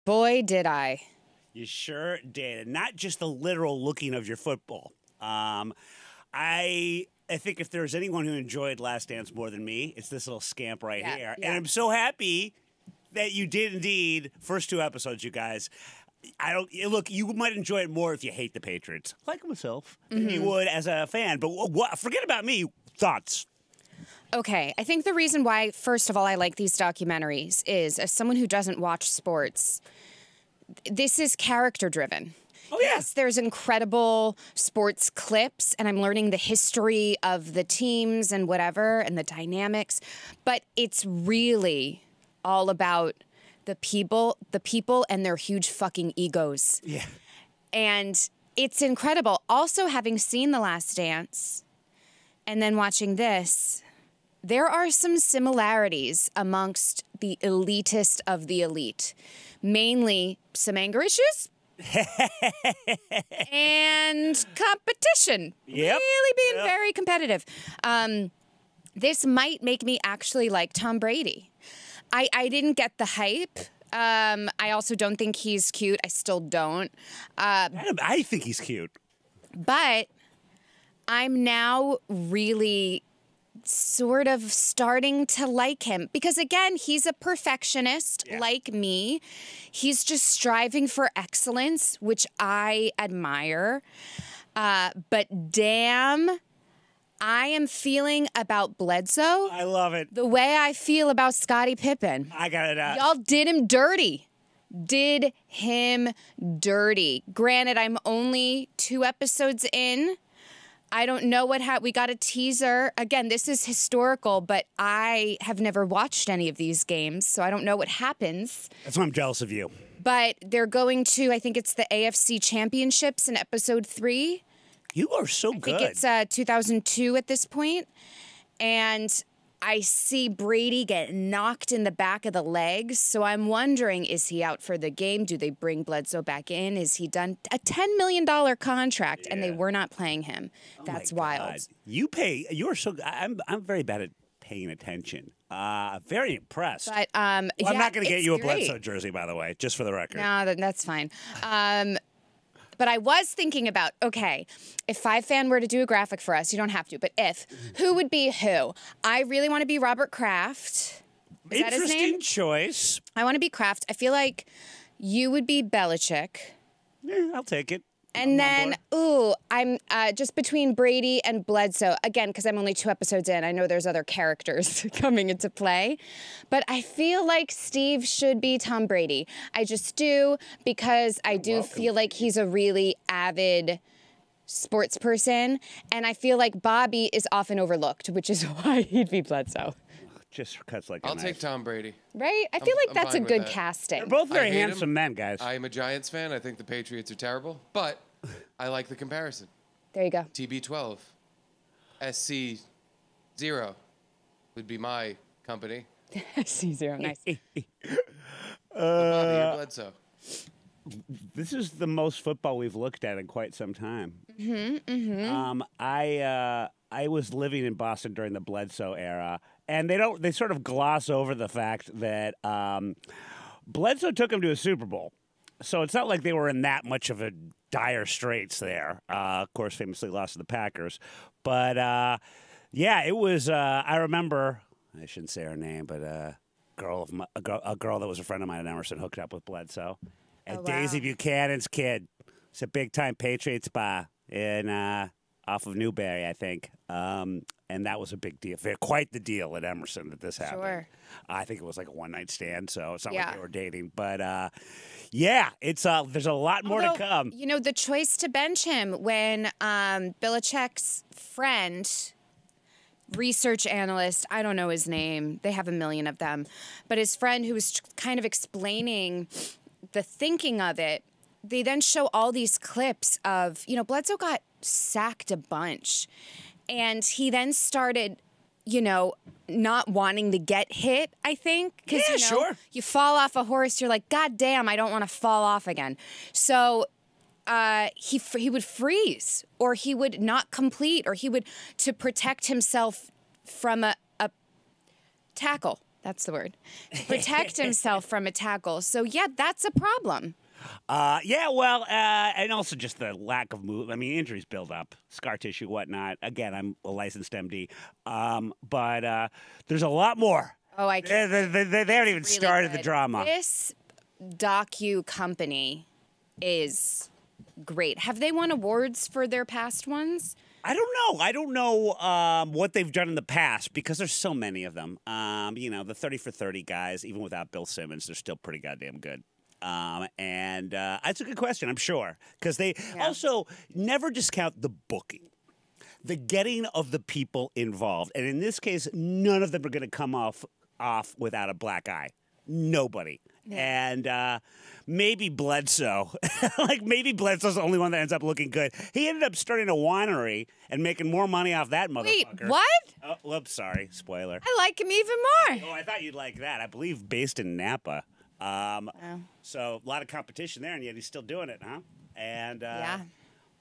boy, did I. You sure did. And not just the literal looking of your football. I think if there's anyone who enjoyed Last Dance more than me, it's this little scamp right here. Yeah. And I'm so happy that you did indeed. First 2 episodes, you guys. Look, you might enjoy it more if you hate the Patriots, like myself, than you would as a fan. But forget about me. Thoughts? Okay, I think the reason why, first of all, I like these documentaries is, as someone who doesn't watch sports, this is character-driven. Oh, yeah. Yes, there's incredible sports clips, and I'm learning the history of the teams and whatever, and the dynamics, but it's really all about the people and their huge fucking egos. Yeah. And it's incredible. Also, having seen The Last Dance and then watching this, there are some similarities amongst the elitist of the elite. Mainly some anger issues and competition. Yep. Really being very competitive. This might make me actually like Tom Brady. I didn't get the hype. I also don't think he's cute. I still don't. I think he's cute. But I'm now really sort of starting to like him because, again, he's a perfectionist like me. He's just striving for excellence, which I admire. But damn, I am feeling about Bledsoe. I love it. The way I feel about Scottie Pippen. I got it out. Y'all did him dirty. Did him dirty. Granted, I'm only 2 episodes in. I don't know we got a teaser. Again, this is historical, but I have never watched any of these games, so I don't know what happens. That's why I'm jealous of you. But they're going to, I think it's the AFC Championships in episode 3. You are so good. I think it's 2002 at this point. And I see Brady get knocked in the back of the legs. So I'm wondering, is he out for the game? Do they bring Bledsoe back in? Is he done a $10 million contract and they were not playing him? That's wild. You are so, I'm very bad at paying attention. Very impressed. But I'm not going to get you a great. Bledsoe jersey, by the way, just for the record. No, that's fine. But I was thinking about, okay, if 5fan were to do a graphic for us, you don't have to, but who would be who? I really want to be Robert Kraft. Is that his name? Interesting choice. I want to be Kraft. I feel like you would be Belichick. Yeah, I'll take it. And then, I'm just between Brady and Bledsoe. Again, because I'm only 2 episodes in. I know there's other characters coming into play. But I feel like Steve should be Tom Brady. I just do, because I do feel like he's a really avid sports person. And I feel like Bobby is often overlooked, which is why he'd be Bledsoe. Just cuts like I'll take Tom Brady. Right? I feel like that's a good that. casting. They're both very handsome men, guys. I am a Giants fan. I think the Patriots are terrible, but I like the comparison. There you go. TB12. SC0 would be my company. C0, nice. Bobby, you're Bledsoe. This is the most football we've looked at in quite some time. I was living in Boston during the Bledsoe era, and they sort of gloss over the fact that Bledsoe took him to a Super Bowl. So it's not like they were in that much of a dire straits there. Of course, famously lost to the Packers. But, yeah, it was, I remember, I shouldn't say her name, but a girl that was a friend of mine at Emerson hooked up with Bledsoe. And Daisy Buchanan's kid. It's a big-time Patriots spa in off of Newberry, I think. And that was a big deal. Quite the deal at Emerson that this happened. Sure. I think it was like a one-night stand, so it's not like they were dating. But, yeah, it's there's a lot more to come. You know, the choice to bench him when Belichick's friend, research analyst, I don't know his name. They have a million of them. But his friend who was kind of explaining the thinking of it, they then show all these clips of, Bledsoe got sacked a bunch. And he then started, not wanting to get hit, I think. Because, you fall off a horse, you're like, God damn, I don't want to fall off again. So he would freeze, or he would not complete, or he would, to protect himself from a tackle. That's the word. To protect himself from a tackle. So, yeah, that's a problem. Yeah, well, and also just the lack of move. I mean, injuries build up, scar tissue, whatnot. Again, I'm a licensed MD, but there's a lot more. Oh, I can't. They haven't even started the drama. This docu company is great. Have they won awards for their past ones? I don't know what they've done in the past because there's so many of them. The 30 for 30 guys, even without Bill Simmons, they're still pretty goddamn good. And that's a good question, I'm sure, because they also never discount the booking, the getting of the people involved. And in this case, none of them are going to come off without a black eye. Nobody. Yeah. And maybe Bledsoe. Maybe Bledsoe's the only one that ends up looking good. He ended up starting a winery and making more money off that motherfucker. Wait, what? Oh, whoops, sorry. Spoiler. I like him even more. Oh, I thought you'd like that. I believe based in Napa. So a lot of competition there, and yet he's still doing it, huh? And yeah.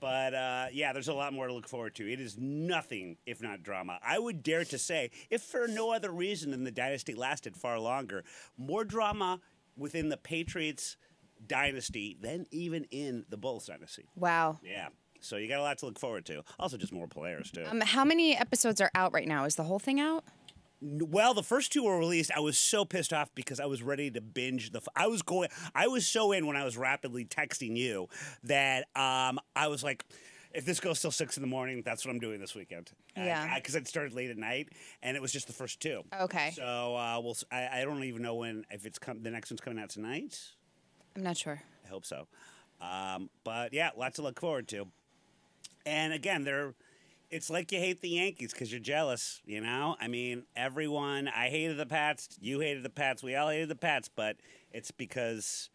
But there's a lot more to look forward to. It is nothing if not drama. I would dare to say, if for no other reason than the Dynasty lasted far longer, more drama within the Patriots Dynasty than even in the Bulls Dynasty. Wow. Yeah. So you got a lot to look forward to. Also, just more players too. How many episodes are out right now? Is the whole thing out? Well, the first two were released. I was so pissed off because I was ready to binge I was so in when I was rapidly texting you that I was like, if this goes till 6 a.m, that's what I'm doing this weekend. Yeah. Because it started late at night, and it was just the first two. Okay. So I don't even know if the next one's coming out tonight. I'm not sure. I hope so. But yeah, lots to look forward to. And again, it's like you hate the Yankees because you're jealous, you know? I mean, I hated the Pats, you hated the Pats, we all hated the Pats, but it's because,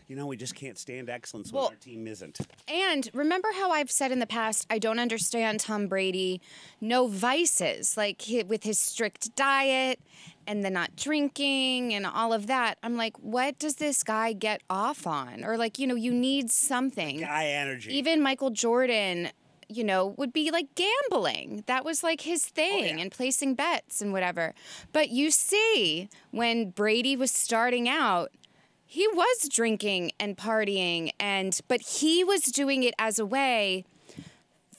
we just can't stand excellence when our team isn't. And remember how I've said in the past, I don't understand Tom Brady, no vices, with his strict diet and the not drinking and all of that. I'm like, what does this guy get off on? Or you need something. Guy energy. Even Michael Jordan, would be gambling. That was his thing, and placing bets and whatever. But you see, when Brady was starting out, he was drinking and partying, but he was doing it as a way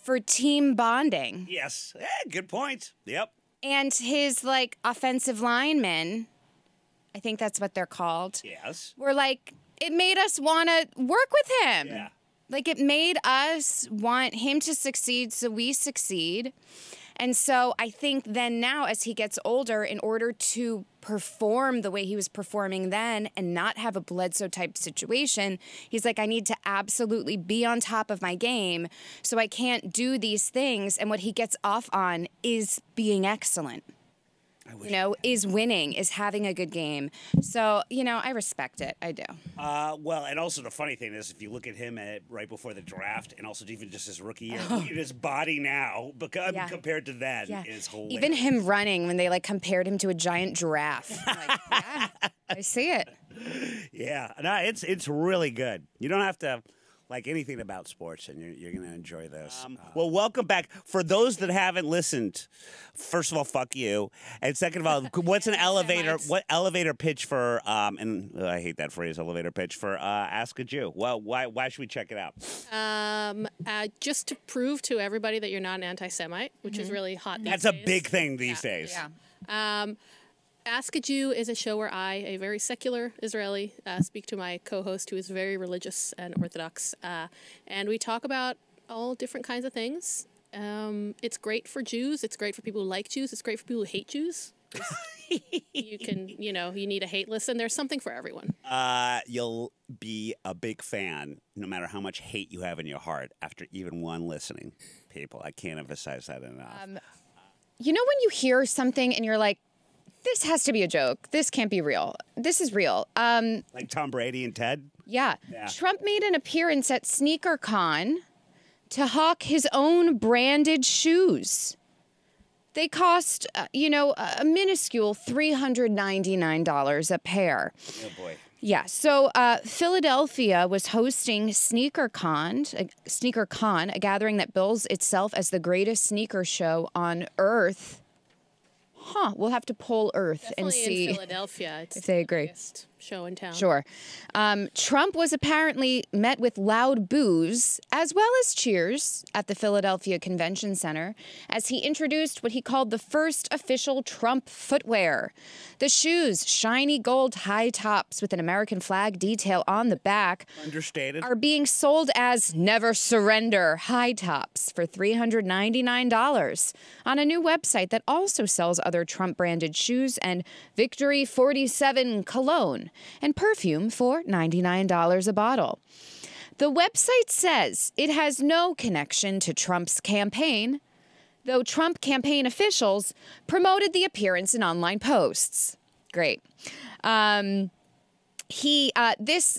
for team bonding. Yes, good point. Yep. And his offensive linemen, I think that's what they're called. Yes. Were it made us want to work with him. Yeah. It made us want him to succeed, so we succeed. And so I think then now, as he gets older, in order to perform the way he was performing then and not have a Bledsoe-type situation, he's like, I need to absolutely be on top of my game, so I can't do these things. And what he gets off on is being excellent. Is winning, is having a good game. So, I respect it. I do. Well, and also the funny thing is, if you look at him right before the draft, and also even just his rookie year, look at his body now compared to then is hilarious. Even him running, when they compared him to a giant giraffe. Yeah, I see it. Yeah, no, it's really good. You don't have to like anything about sports, and you're going to enjoy this. Well, welcome back. For those that haven't listened, first of all, fuck you, and second of all, what's an elevator? What elevator pitch for? And I hate that phrase, elevator pitch for Ask a Jew. Well, why should we check it out? Just to prove to everybody that you're not an anti-Semite, which is really hot these days. That's a big thing these days. Yeah. Ask a Jew is a show where I, a very secular Israeli, speak to my co-host who is very religious and Orthodox, and we talk about all different kinds of things. It's great for Jews. It's great for people who like Jews. It's great for people who hate Jews. You can, you need a hate list, and there's something for everyone. You'll be a big fan, no matter how much hate you have in your heart, after even one listening. People, I can't emphasize that enough. When you hear something and you're like, this has to be a joke. This can't be real. This is real. Like Tom Brady and Ted? Yeah. Trump made an appearance at SneakerCon to hawk his own branded shoes. They cost, a minuscule $399 a pair. Oh, boy. Yeah, so Philadelphia was hosting SneakerCon, a gathering that bills itself as the greatest sneaker show on Earth. We'll have to poll Earth and Definitely see in Philadelphia. It's if they agree. the biggest show in town. Sure. Trump was apparently met with loud boos as well as cheers at the Philadelphia Convention Center as he introduced what he called the first official Trump footwear. The shoes, shiny gold high tops with an American flag detail on the back, Understated. are being sold as Never Surrender high tops for $399 on a new website that also sells other Trump-branded shoes and Victory 47 cologne and perfume for $99 a bottle. The website says it has no connection to Trump's campaign, though Trump campaign officials promoted the appearance in online posts. Great. This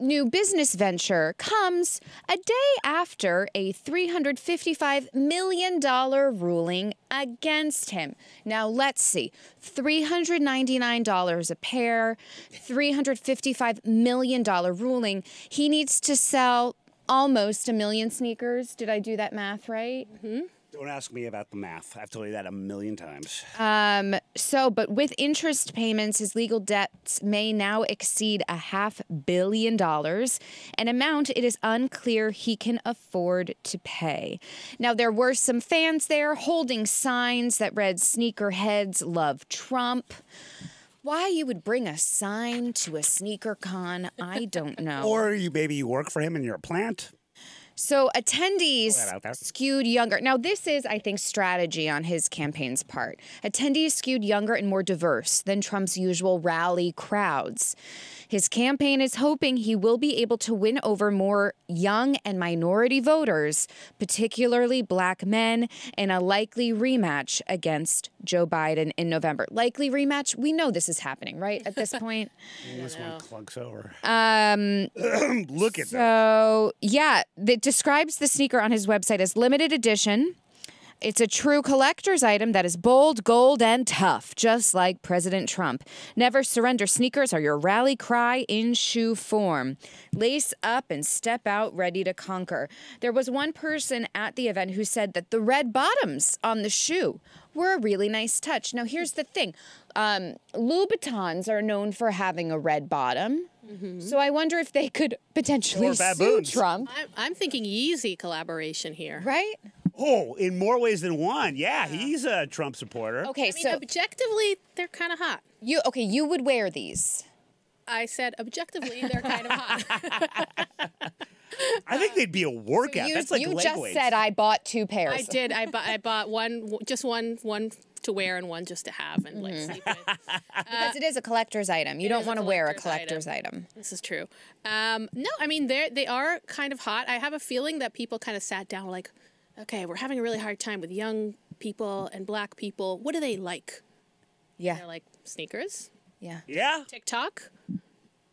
new business venture comes a day after a $355 million ruling against him. Now, let's see. $399 a pair, $355 million ruling. He needs to sell almost 1 million sneakers. Did I do that math right? Mm-hmm. Don't ask me about the math. I've told you that 1,000,000 times. But with interest payments, his legal debts may now exceed $500 million, an amount it is unclear he can afford to pay. Now, there were some fans there holding signs that read "Sneakerheads love Trump." Why you would bring a sign to a sneaker con, I don't know. Or maybe you work for him and you're a plant. So attendees skewed younger. Now, this is, I think, strategy on his campaign's part. Attendees skewed younger and more diverse than Trump's usual rally crowds. His campaign is hoping he will be able to win over more young and minority voters, particularly black men, in a likely rematch against Joe Biden in November. Likely rematch? We know this is happening, right, at this point? This one clunks over. Look at that. So, yeah, it describes the sneaker on his website as limited edition. It's a true collector's item that is bold, gold, and tough, just like President Trump. Never Surrender sneakers are your rally cry in shoe form. Lace up and step out ready to conquer. There was one person at the event who said that the red bottoms on the shoe were a really nice touch. Now, here's the thing. Louboutins are known for having a red bottom. Mm-hmm. So I wonder if they could potentially sue Trump. I'm thinking Yeezy collaboration here. Right? Oh, in more ways than one. Yeah, he's a Trump supporter. Okay, I mean, objectively, they're kind of hot. You would wear these. I said objectively, they're kind of hot. I think they'd be a workout. So that's like you leg just weights. said I bought 2 pairs. I did. I bought one to wear and one just to have and like sleep with. Because it is a collector's item. You don't want to wear a collector's item. This is true. No, I mean they are kind of hot. I have a feeling that people kind of sat down like, okay, we're having a really hard time with young people and black people. What do they like? Yeah. They're like sneakers. Yeah. Yeah. TikTok.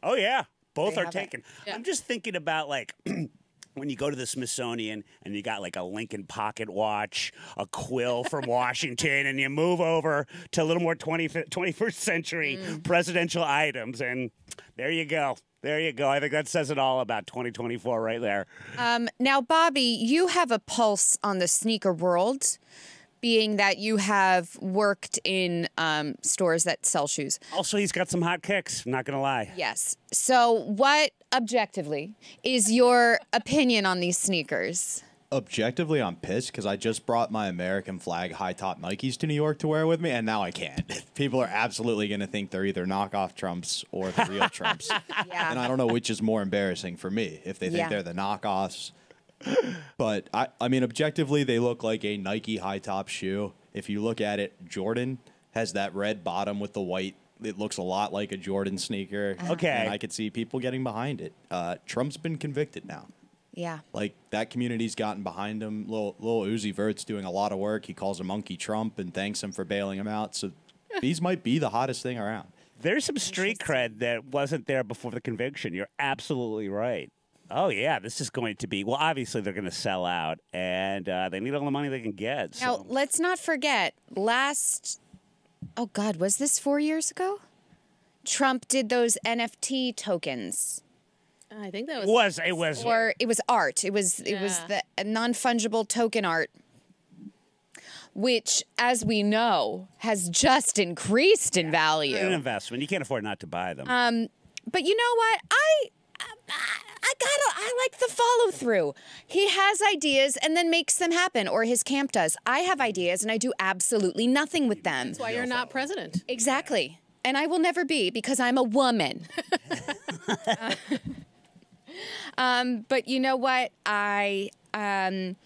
Oh, yeah. Both They are have it. taken. Yeah. I'm just thinking about, like, when you go to the Smithsonian and you got, like, a Lincoln pocket watch, a quill from Washington, and you move over to a little more 21st century presidential items, and there you go. There you go. I think that says it all about 2024 right there. Now, Bobby, you have a pulse on the sneaker world, being that you have worked in stores that sell shoes. Also, he's got some hot kicks, I'm not going to lie. Yes. So what, objectively, is your opinion on these sneakers? Objectively, I'm pissed because I just brought my American flag high-top Nikes to New York to wear with me, and now I can't. People are absolutely going to think they're either knockoff Trumps or the real Trumps. Yeah. And I don't know which is more embarrassing for me, if they think they're the knockoffs. But, I mean, objectively, they look like a Nike high-top shoe. If you look at it, Jordan has that red bottom with the white. It looks a lot like a Jordan sneaker. Okay. And I could see people getting behind it. Trump's been convicted now. Yeah. Like, that community's gotten behind him. Lil Uzi Vert's doing a lot of work. He calls him Monkey Trump and thanks him for bailing him out. So these might be the hottest thing around. There's some street cred that wasn't there before the conviction. You're absolutely right. Oh, yeah, this is going to be, well, obviously they're going to sell out, and they need all the money they can get. So. Now, let's not forget, oh, God, was this 4 years ago? Trump did those NFT tokens. I think that It was. Or it was art. It was the non-fungible token art. which, as we know, has just increased in value. An investment. You can't afford not to buy them. But you know what? I like the follow through. He has ideas and then makes them happen, or his camp does. I have ideas and I do absolutely nothing with them. That's why you're not president. Exactly. And I will never be because I'm a woman. But you know what? I don't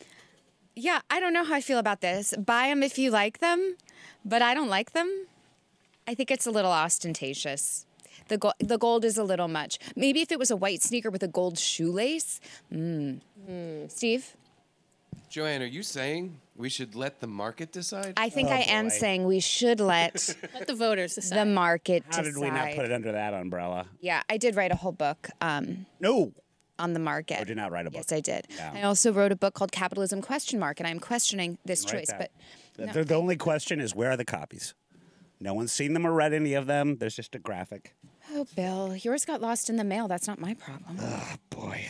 know how I feel about this. Buy them if you like them, but I don't like them. I think it's a little ostentatious. The gold is a little much. Maybe if it was a white sneaker with a gold shoelace. Steve? Joanne, are you saying we should let the market decide? I think I am saying we should let Let the voters decide. the market How decide. did we not put it under that umbrella? Yeah, I did write a whole book No. on the market. I did not write a book. Yes, I did. Yeah. I also wrote a book called Capitalism ? And I'm questioning this Write choice. that. But The only question is, where are the copies? No one's seen them or read any of them. There's just a graphic. oh, Bill, yours got lost in the mail. That's not my problem. Oh, boy.